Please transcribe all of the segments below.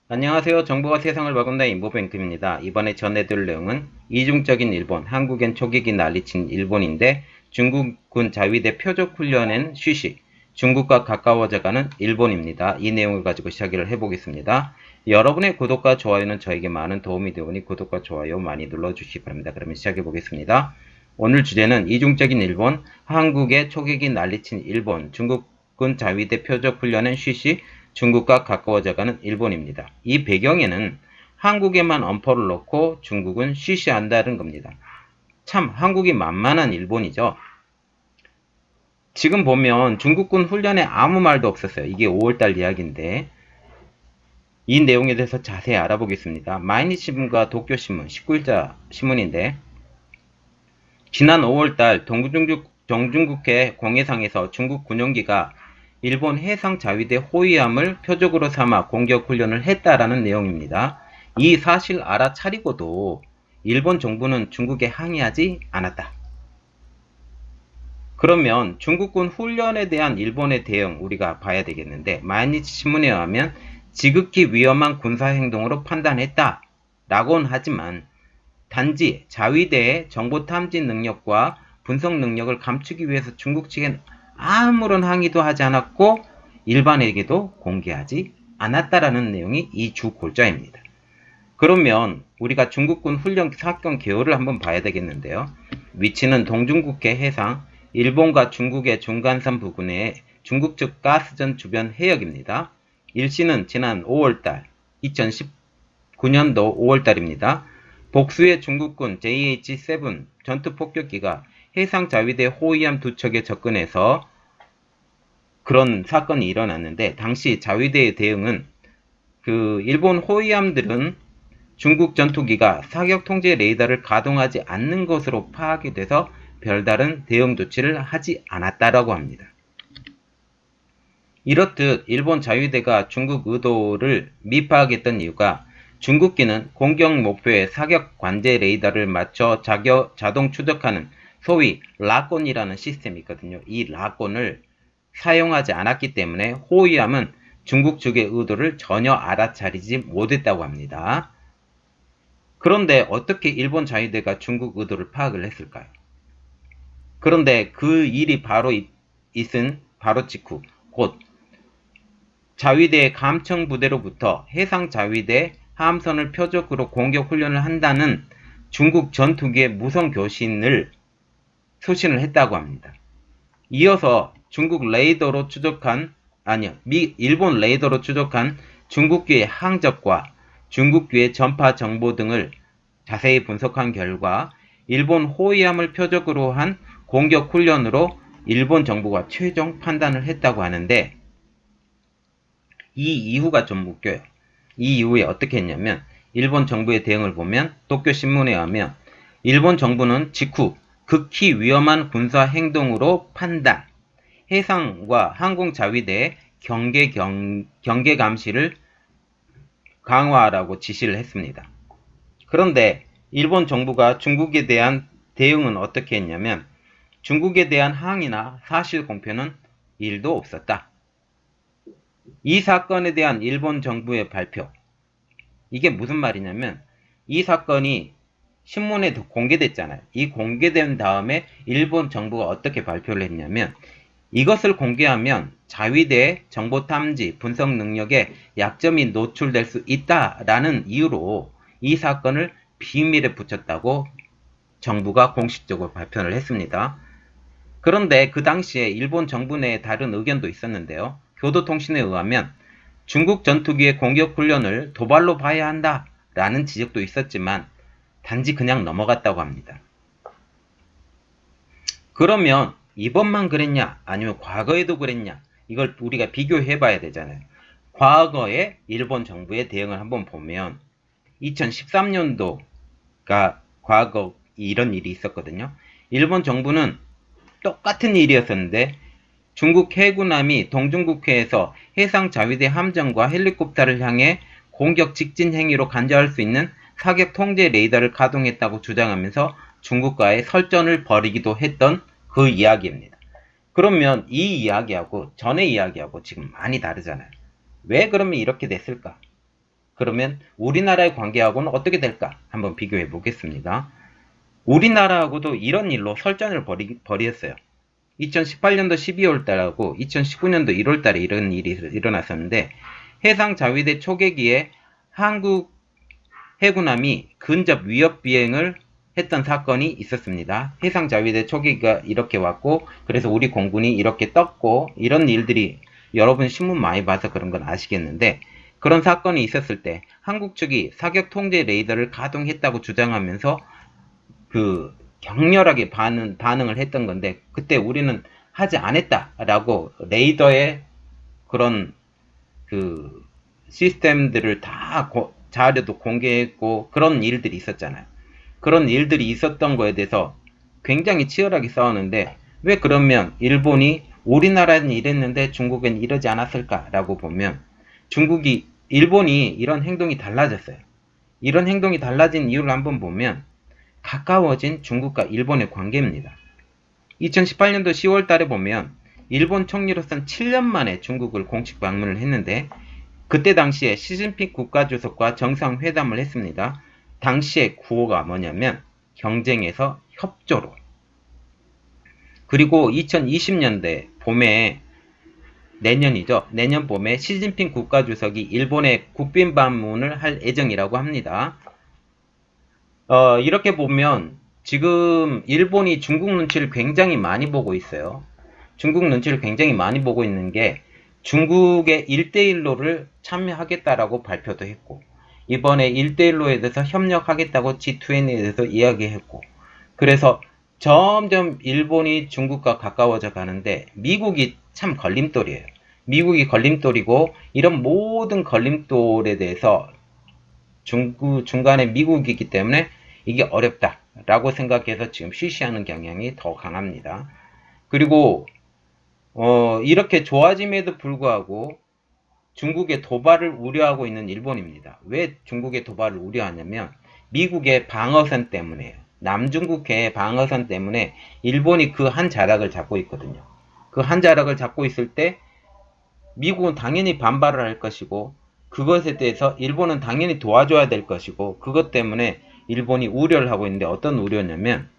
안녕하세요. 정보가 세상을 바꾼다 인보뱅크입니다. 이번에 전해드릴 내용은 이중적인 일본, 한국엔 초계기 난리친 일본인데 중국군 자위대 표적훈련엔 쉬쉬, 중국과 가까워져가는 일본입니다. 이 내용을 가지고 시작을 해보겠습니다. 여러분의 구독과 좋아요는 저에게 많은 도움이 되오니 구독과 좋아요 많이 눌러주시기 바랍니다. 그러면 시작해보겠습니다. 오늘 주제는 이중적인 일본, 한국의 초계기 난리친 일본, 중국군 자위대 표적훈련엔 쉬쉬, 중국과 가까워져가는 일본입니다. 이 배경에는 한국에만 엄포를 놓고 중국은 쉬쉬한다는 겁니다. 참 한국이 만만한 일본이죠. 지금 보면 중국군 훈련에 아무 말도 없었어요. 이게 5월달 이야기인데 이 내용에 대해서 자세히 알아보겠습니다. 마이니신문과 도쿄신문 19일자 신문인데 지난 5월달 정중국해 공해상에서 중국 군용기가 일본 해상자위대 호위함을 표적으로 삼아 공격훈련을 했다라는 내용입니다. 이 사실 알아차리고도 일본 정부는 중국에 항의하지 않았다. 그러면 중국군 훈련에 대한 일본의 대응 우리가 봐야 되겠는데 마이니치 신문에 의하면 지극히 위험한 군사행동으로 판단했다 라고는 하지만 단지 자위대의 정보탐지 능력과 분석 능력을 감추기 위해서 중국 측엔 아무런 항의도 하지 않았고 일반에게도 공개하지 않았다라는 내용이 이 주 골자입니다. 그러면 우리가 중국군 훈련 사건 개요를 한번 봐야 되겠는데요. 위치는 동중국해 해상, 일본과 중국의 중간선 부근의 중국 측 가스전 주변 해역입니다. 일시는 지난 5월달, 2019년도 5월달입니다. 복수의 중국군 JH-7 전투폭격기가 해상자위대 호위함 두 척에 접근해서 그런 사건이 일어났는데 당시 자위대의 대응은 일본 호위함들은 중국 전투기가 사격 통제 레이더를 가동하지 않는 것으로 파악이 돼서 별다른 대응 조치를 하지 않았다라고 합니다. 이렇듯 일본 자위대가 중국 의도를 미파하겠던 이유가 중국기는 공격 목표에 사격 관제 레이더를 맞춰 자동 추적하는 소위 라콘이라는 시스템이 있거든요. 이 라콘을 사용하지 않았기 때문에 호위함은 중국 측의 의도를 전혀 알아차리지 못했다고 합니다. 그런데 어떻게 일본 자위대가 중국 의도를 파악을 했을까요? 그런데 그 일이 있은 바로 직후 곧 자위대의 감청부대로부터 해상자위대 함선을 표적으로 공격 훈련을 한다는 중국 전투기의 무선 교신을 수신을 했다고 합니다. 이어서 일본 레이더로 추적한 중국기의 항적과 중국기의 전파 정보 등을 자세히 분석한 결과 일본 호위함을 표적으로 한 공격 훈련으로 일본 정부가 최종 판단을 했다고 하는데 이 이후가 좀 웃겨요. 이 이후에 어떻게 했냐면 일본 정부의 대응을 보면 도쿄신문에 의하면 일본 정부는 직후 극히 위험한 군사 행동으로 판단, 해상과 항공 자위대의 경계 감시를 강화하라고 지시를 했습니다. 그런데 일본 정부가 중국에 대한 대응은 어떻게 했냐면 중국에 대한 항의나 사실 공표는 1도 없었다. 이 사건에 대한 일본 정부의 발표. 이게 무슨 말이냐면 이 사건이 신문에 공개됐잖아요. 이 공개된 다음에 일본 정부가 어떻게 발표를 했냐면 이것을 공개하면 자위대의 정보탐지, 분석 능력에 약점이 노출될 수 있다라는 이유로 이 사건을 비밀에 붙였다고 정부가 공식적으로 발표를 했습니다. 그런데 그 당시에 일본 정부 내에 다른 의견도 있었는데요. 교도통신에 의하면 중국 전투기의 공격 훈련을 도발로 봐야 한다라는 지적도 있었지만 단지 그냥 넘어갔다고 합니다. 그러면 이번만 그랬냐 아니면 과거에도 그랬냐 이걸 우리가 비교해 봐야 되잖아요. 과거에 일본 정부의 대응을 한번 보면 2013년도가 과거 이런 일이 있었거든요. 일본 정부는 똑같은 일이었었는데 중국 해군함이 동중국해에서 해상자위대 함정과 헬리콥터를 향해 공격 직진 행위로 간주할 수 있는 사격 통제 레이더를 가동했다고 주장하면서 중국과의 설전을 벌이기도 했던 그 이야기입니다. 그러면 이 이야기하고 전의 이야기하고 지금 많이 다르잖아요. 왜 그러면 이렇게 됐을까? 그러면 우리나라의 관계하고는 어떻게 될까? 한번 비교해 보겠습니다. 우리나라하고도 이런 일로 설전을 벌였어요. 2018년도 12월 달하고 2019년도 1월 달에 이런 일이 일어났었는데, 해상자위대 초계기에 한국 해군함이 근접 위협 비행을 했던 사건이 있었습니다. 해상자위대 초계기가 이렇게 왔고, 그래서 우리 공군이 이렇게 떴고, 이런 일들이 여러분 신문 많이 봐서 그런 건 아시겠는데, 그런 사건이 있었을 때 한국 측이 사격 통제 레이더를 가동했다고 주장하면서 격렬하게 반응을 했던 건데, 그때 우리는 하지 않았다라고 레이더의 그런 시스템들을 다 자료도 공개했고 그런 일들이 있었잖아요. 그런 일들이 있었던 거에 대해서 굉장히 치열하게 싸우는데, 왜 그러면 일본이 우리나라는 이랬는데 중국은 이러지 않았을까라고 보면, 일본이 이런 행동이 달라졌어요. 이런 행동이 달라진 이유를 한번 보면 가까워진 중국과 일본의 관계입니다. 2018년도 10월 달에 보면 일본 총리로선 7년 만에 중국을 공식 방문을 했는데, 그때 당시에 시진핑 국가주석과 정상회담을 했습니다. 당시의 구호가 뭐냐면 경쟁에서 협조로. 그리고 2020년대 봄에, 내년 봄에 시진핑 국가주석이 일본에 국빈 방문을 할 예정이라고 합니다. 이렇게 보면 지금 일본이 중국 눈치를 굉장히 많이 보고 있어요. 중국 눈치를 굉장히 많이 보고 있는 게, 중국의 1대1로를 참여하겠다라고 발표도 했고, 이번에 1대1로에 대해서 협력하겠다고 G20에 대해서 이야기했고, 그래서 점점 일본이 중국과 가까워져 가는데, 미국이 참 걸림돌이에요. 미국이 걸림돌이고, 이런 모든 걸림돌에 대해서 중간에 미국이기 때문에 이게 어렵다라고 생각해서 지금 쉬쉬하는 경향이 더 강합니다. 그리고 이렇게 좋아짐에도 불구하고 중국의 도발을 우려하고 있는 일본입니다. 왜 중국의 도발을 우려하냐면 미국의 방어선 때문에요. 남중국해의 방어선 때문에 일본이 그 한 자락을 잡고 있거든요. 그 한 자락을 잡고 있을 때 미국은 당연히 반발을 할 것이고, 그것에 대해서 일본은 당연히 도와줘야 될 것이고, 그것 때문에 일본이 우려를 하고 있는데, 어떤 우려냐면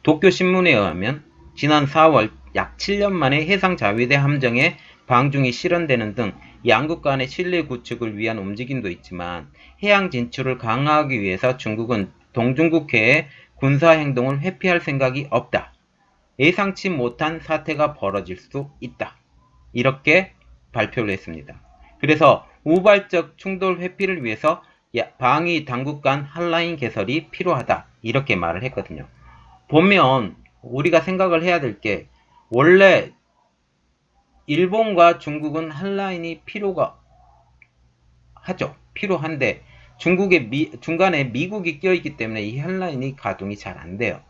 도쿄신문에 의하면 지난 4월 약 7년 만에 해상자위대 함정에 방중이 실현되는 등 양국 간의 신뢰 구축을 위한 움직임도 있지만, 해양 진출을 강화하기 위해서 중국은 동중국해의 군사행동을 회피할 생각이 없다. 예상치 못한 사태가 벌어질 수 있다. 이렇게 발표를 했습니다. 그래서 우발적 충돌 회피를 위해서 방위 당국 간 한라인 개설이 필요하다. 이렇게 말을 했거든요. 보면 우리가 생각을 해야 될 게, 원래 일본과 중국은 한라인이 필요한데 중간에 미국이 껴있기 때문에 이 한라인이 가동이 잘 안 돼요.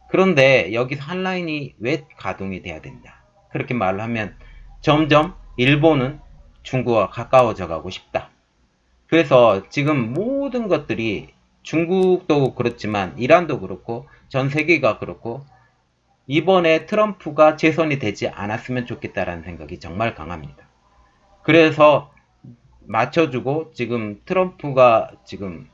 그런데 여기서 한라인이 왜 가동이 돼야 된다. 그렇게 말을 하면 점점 일본은 중국과 가까워져 가고 싶다. 그래서 지금 모든 것들이, 중국도 그렇지만 이란도 그렇고 전 세계가 그렇고, 이번에 트럼프가 재선이 되지 않았으면 좋겠다라는 생각이 정말 강합니다. 그래서 맞춰주고, 지금 트럼프가 지금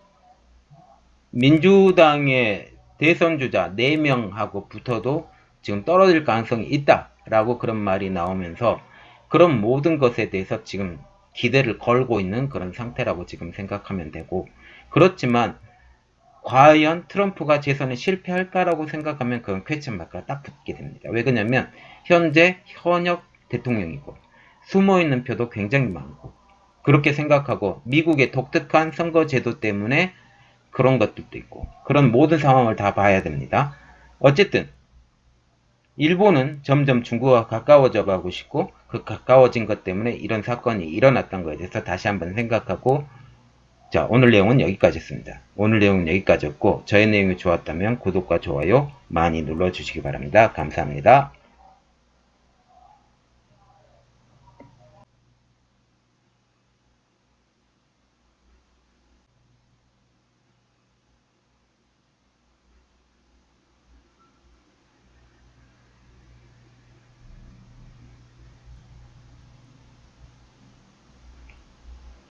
민주당의 대선 주자 4명하고 붙어도 지금 떨어질 가능성이 있다라고 그런 말이 나오면서, 그런 모든 것에 대해서 지금 기대를 걸고 있는 그런 상태라고 지금 생각하면 되고, 그렇지만 과연 트럼프가 재선에 실패할까라고 생각하면 그건 퀘스천 마크가 딱 붙게 됩니다. 왜 그러냐면 현재 현역 대통령이고 숨어있는 표도 굉장히 많고, 그렇게 생각하고 미국의 독특한 선거 제도 때문에 그런 것들도 있고, 그런 모든 상황을 다 봐야 됩니다. 어쨌든 일본은 점점 중국과 가까워져 가고 싶고, 그 가까워진 것 때문에 이런 사건이 일어났던 거에 대해서 다시 한번 생각하고, 자, 오늘 내용은 여기까지였습니다. 오늘 내용은 여기까지였고, 저의 내용이 좋았다면 구독과 좋아요 많이 눌러주시기 바랍니다. 감사합니다.